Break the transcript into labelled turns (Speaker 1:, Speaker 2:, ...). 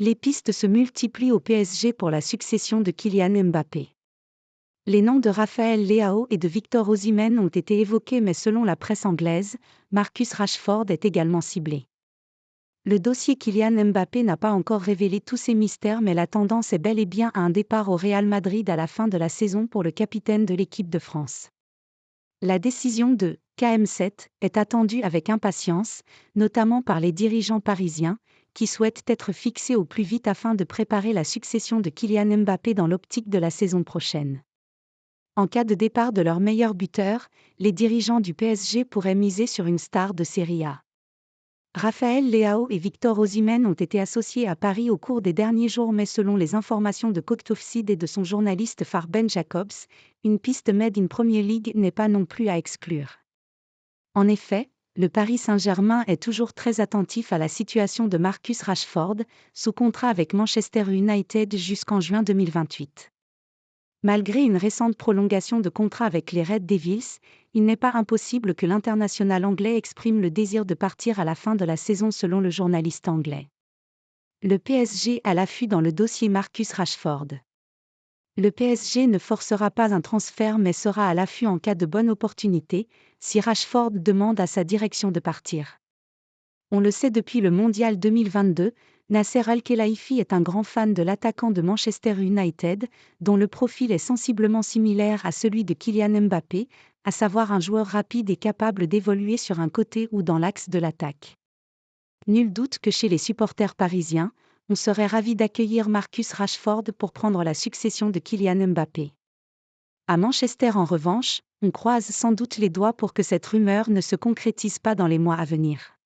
Speaker 1: Les pistes se multiplient au PSG pour la succession de Kylian Mbappé. Les noms de Raphaël Leao et de Victor Osimhen ont été évoqués, mais selon la presse anglaise, Marcus Rashford est également ciblé. Le dossier Kylian Mbappé n'a pas encore révélé tous ses mystères, mais la tendance est bel et bien à un départ au Real Madrid à la fin de la saison pour le capitaine de l'équipe de France. La décision de KM7 est attendue avec impatience, notamment par les dirigeants parisiens, qui souhaitent être fixés au plus vite afin de préparer la succession de Kylian Mbappé dans l'optique de la saison prochaine. En cas de départ de leur meilleur buteur, les dirigeants du PSG pourraient miser sur une star de Serie A. Raphaël Leao et Victor Osimhen ont été associés à Paris au cours des derniers jours, mais selon les informations de Cochtofsid et de son journaliste phare Ben Jacobs, une piste Made in Premier League n'est pas non plus à exclure. En effet, le Paris Saint-Germain est toujours très attentif à la situation de Marcus Rashford, sous contrat avec Manchester United jusqu'en juin 2028. Malgré une récente prolongation de contrat avec les Red Devils, il n'est pas impossible que l'international anglais exprime le désir de partir à la fin de la saison selon le journaliste anglais. Le PSG à l'affût dans le dossier Marcus Rashford. Le PSG ne forcera pas un transfert mais sera à l'affût en cas de bonne opportunité, si Rashford demande à sa direction de partir. On le sait depuis le Mondial 2022, Nasser Al-Khelaifi est un grand fan de l'attaquant de Manchester United, dont le profil est sensiblement similaire à celui de Kylian Mbappé, à savoir un joueur rapide et capable d'évoluer sur un côté ou dans l'axe de l'attaque. Nul doute que chez les supporters parisiens, on serait ravi d'accueillir Marcus Rashford pour prendre la succession de Kylian Mbappé. À Manchester en revanche, on croise sans doute les doigts pour que cette rumeur ne se concrétise pas dans les mois à venir.